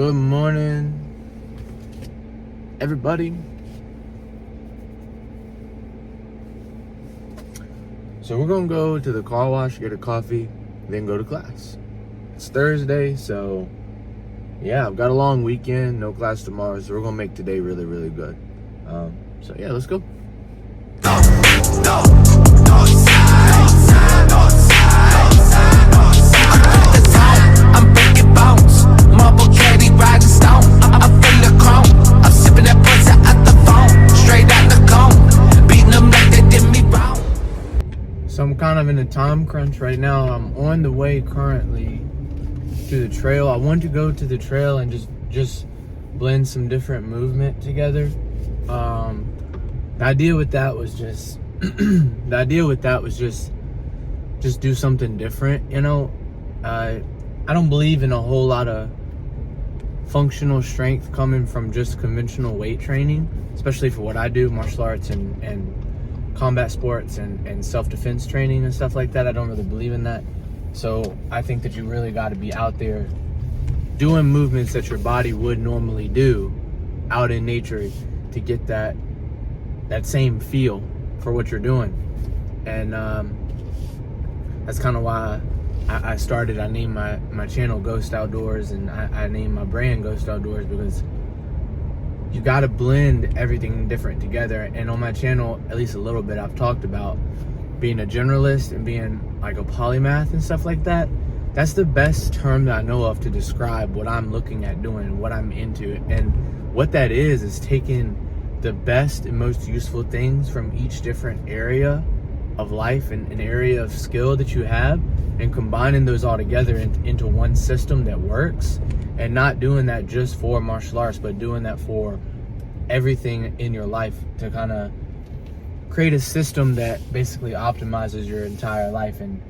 Good morning, everybody. So we're gonna go to the car wash, get a coffee, then go to class. It's Thursday, so yeah, I've got a long weekend, no class tomorrow, so we're gonna make today really, really good. So yeah, let's go. So I'm kind of in a time crunch right now. I'm on the way currently to the trail. I wanted to go to the trail and just blend some different movement together. The idea with that was just just do something different, you know. I don't believe in a whole lot of functional strength coming from just conventional weight training, especially for what I do, martial arts and combat sports and self-defense training and stuff like that. I don't really believe in that. So I think that you really got to be out there doing movements that your body would normally do out in nature to get that same feel for what you're doing. And that's kind of why I named my channel Ghost Outdoors, and I named my brand Ghost Outdoors, because you got to blend everything different together. And on my channel, at least a little bit, I've talked about being a generalist and being like a polymath and stuff like that. That's the best term that I know of to describe what I'm looking at doing, what I'm into. And what that is taking the best and most useful things from each different area of life and an area of skill that you have, and combining those all together into one system that works. And not doing that just for martial arts, but doing that for everything in your life, to kind of create a system that basically optimizes your entire life. And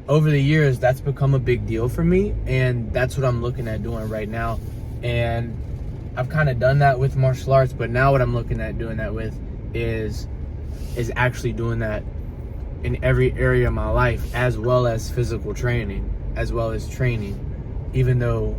over the years, that's become a big deal for me, and that's what I'm looking at doing right now. And I've kind of done that with martial arts, but now what I'm looking at doing that with is actually doing that in every area of my life, as well as physical training, as well as training, even though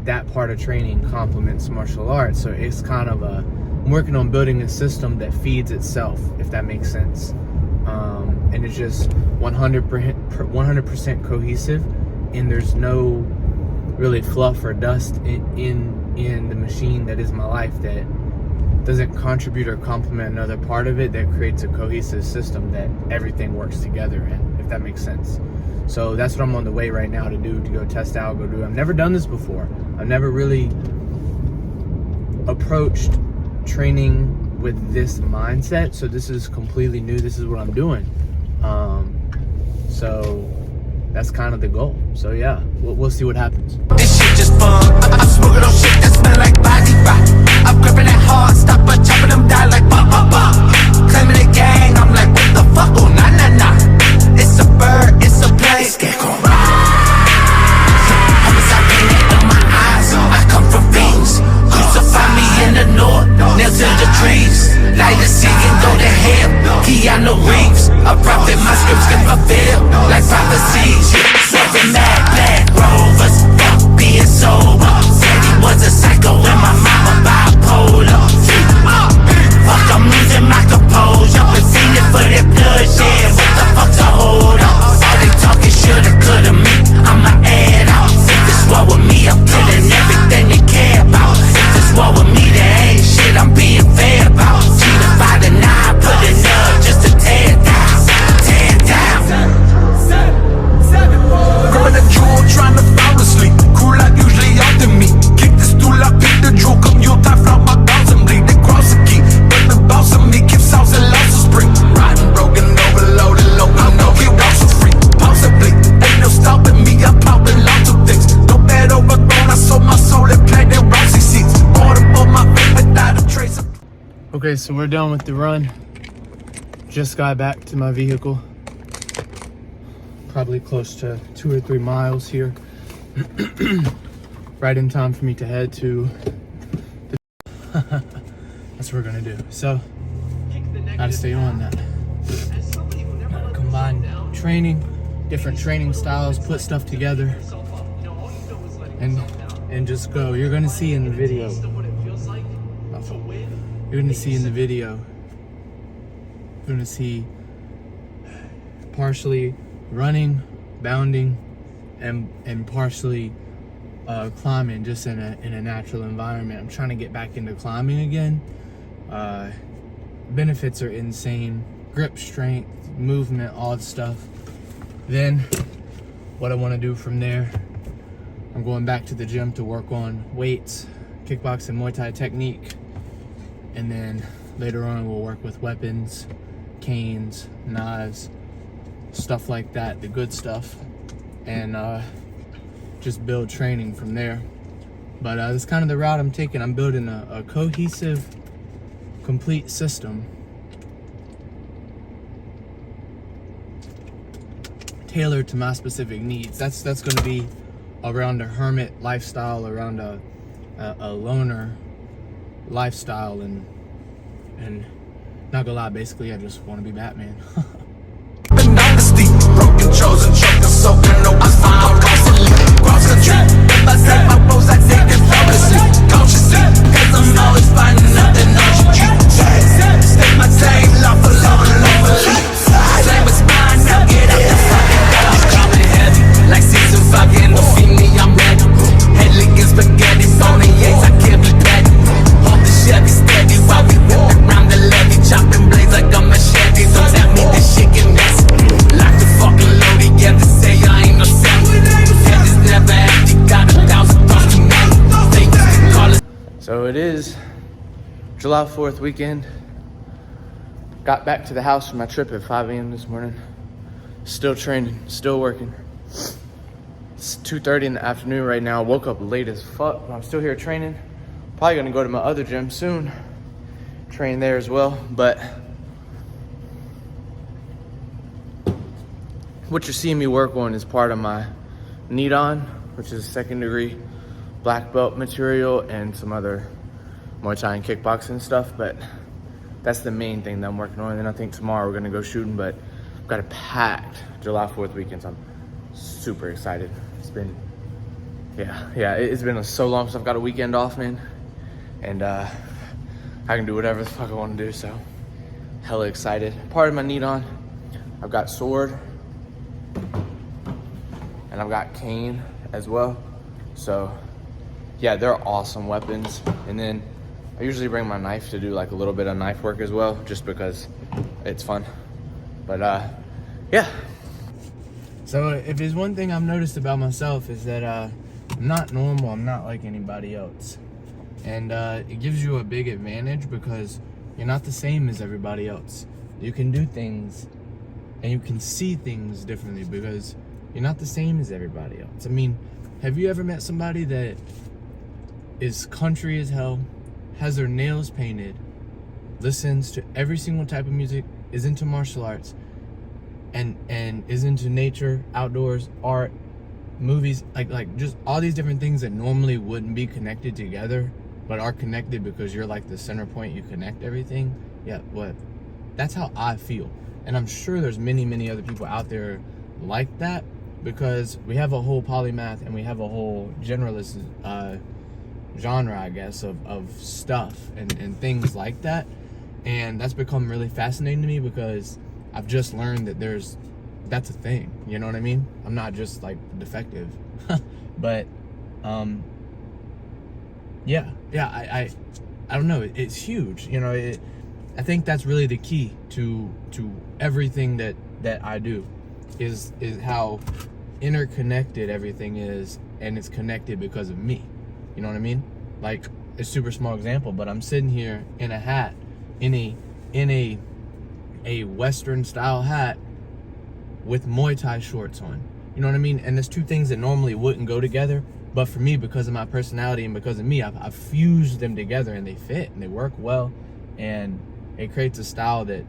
that part of training complements martial arts. So it's kind of I'm working on building a system that feeds itself, if that makes sense. And it's just 100% cohesive, and there's no really fluff or dust in the machine that is my life that doesn't contribute or complement another part of it, that creates a cohesive system that everything works together in, if that makes sense. So that's what I'm on the way right now to do, to go test out, go do. I've never done this before. I've never really approached training with this mindset. So this is completely new. This is what I'm doing. So that's kind of the goal. So yeah, we'll see what happens. This shit just fun. I'm smoking on shit that smell like body rock. I'm gripping it hard, stop but chopping them down like bop bop bop. Claiming the gang, I'm like what the fuck? Oh nah nah nah. It's a bird, it's a plane. Scarecrow. Homicide painted on my eyes. I come from things. Crucify me in the north, nails in the trees. Light a sea and go to hell. Keanu Reeves. A prophet, my scripts can fulfill like prophecies. Swerving mad black rovers. Fuck being sober. Said he was a psycho and my mama bipolar. Fuck, I'm losing my composure. Been fiending for that bloodshed. What the fuck's a hold up? All they talking shoulda, coulda me. I'ma add out. If this war with me, I'm killing everything they care about. If this war with me, there ain't shit I'm being fair about. Cheetah by the nine, put it up just to tear down. Tear down. Grabbing a jewel, trying to fall asleep. Cool like usually after me. Kick the stool up, pick the jewel. Come you tie flop my dogs and bleed. They cross the key. But the boss of me keeps sauce and lots of spring. Riding broken, overloaded, low. I know he walks so free. Possibly, ain't no stopping me. I'm popping lots of things. No bad overgrown. I sold my soul and planted Roxy seeds. Bought up on my feet without a trace of. Okay, so we're done with the run. Just got back to my vehicle. Probably close to 2 or 3 miles here. Right in time for me to head to the that's what we're gonna do. So gotta stay on that. Combine training, different training styles, put stuff together, and and just go. You're gonna see in the video. You're gonna see in the video. You're gonna see partially running, bounding, and partially climbing, just in a natural environment. I'm trying to get back into climbing again. Benefits are insane. Grip strength, movement, all that stuff. Then what I want to do from there, I'm going back to the gym to work on weights, kickboxing, Muay Thai technique, and then later on we'll work with weapons, canes, knives, stuff like that, the good stuff, and just build training from there. But that's kind of the route I'm taking. I'm building a cohesive, complete system tailored to my specific needs. That's going to be around a hermit lifestyle, around a loner lifestyle, and not gonna lie, basically I just want to be Batman. Dynasty, broken chosen, choking, soaking, no, I found constantly. Cross country, if I set my goals, I take it flawlessly, consciously, cause I'm always finding nothing on you. Stay my time, lawful, lawfully. Same as mine, now get out the fucking door. I'm coming heavy, like season fucking, don't see me, I'm ready. Headly in spaghetti, bony eggs, I can't be petty. Hold the Chevy steady while we whip around the levee, chopping blades like a machete. Don't tell me this shit get messy. Like the fucking loaded, yeah, they say I ain't no sample. Head is never empty, got 1,000 thoughts to make. They used to call it. So it is July 4th weekend. Got back to the house from my trip at 5 a.m. this morning. Still training, still working. It's 2:30 in the afternoon right now. I woke up late as fuck, but I'm still here training. Probably gonna go to my other gym soon. Train there as well, but what you're seeing me work on is part of my Edak, which is second degree black belt material, and some other Muay Thai and kickboxing stuff, but that's the main thing that I'm working on. And I think tomorrow we're gonna go shooting, but I've got a packed July 4th weekend, so I'm super excited. It's been, it's been so long since I've got a weekend off, man. And I can do whatever the fuck I want to do, so hella excited. Part of my Edak, I've got sword, and I've got cane as well. So yeah, they're awesome weapons. And then I usually bring my knife to do like a little bit of knife work as well, just because it's fun. But yeah. So if there's one thing I've noticed about myself is that I'm not normal. I'm not like anybody else. And it gives you a big advantage because you're not the same as everybody else. You can do things and you can see things differently because you're not the same as everybody else. I mean, have you ever met somebody that is country as hell, has their nails painted, listens to every single type of music, is into martial arts, and is into nature, outdoors, art, movies, like just all these different things that normally wouldn't be connected together, but are connected because you're like the center point, you connect everything? Yeah, that's how I feel. And I'm sure there's many other people out there like that, because we have a whole polymath and we have a whole generalist genre, I guess, of stuff and things like that. And that's become really fascinating to me because I've just learned that that's a thing, you know what I mean? I'm not just like defective. But I don't know, it's huge, you know. I think that's really the key to everything that I do is how interconnected everything is, and it's connected because of me. You know what I mean? Like, a super small example, but I'm sitting here in a hat, in a Western style hat with Muay Thai shorts on. You know what I mean? And there's two things that normally wouldn't go together, but for me, because of my personality and because of me, I've fused them together, and they fit and they work well, and it creates a style that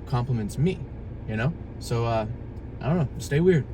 complements me, you know? So I don't know, stay weird.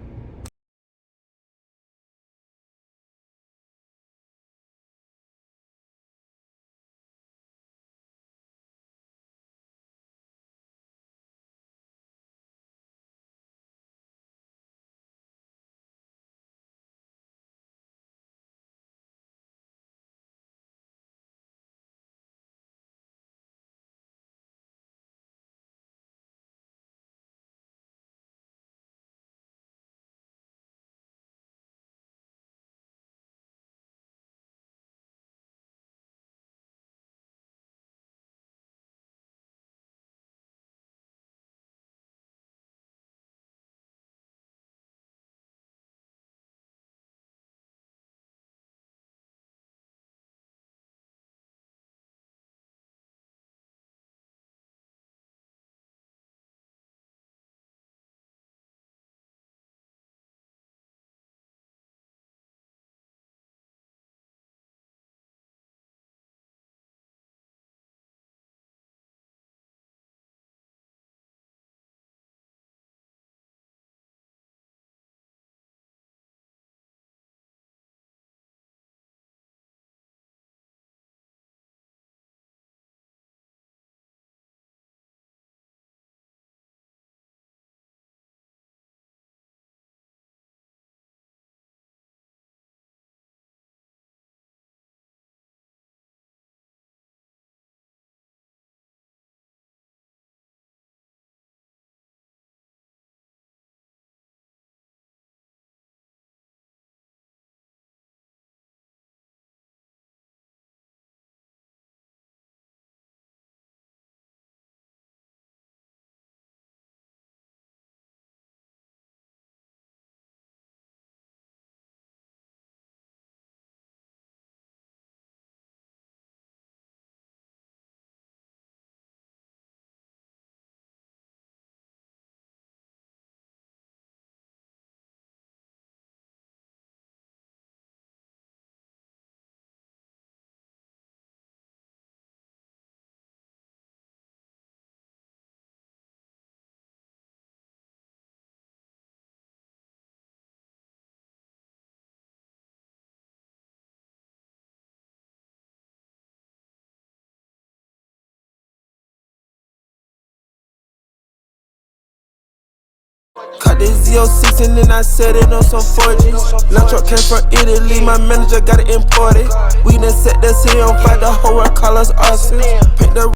Caught this Z06 and then I set it on some 4Gs. Lunch truck came from Italy, my manager got it imported. We done set that city on fire, the whole world call us arson. Paint the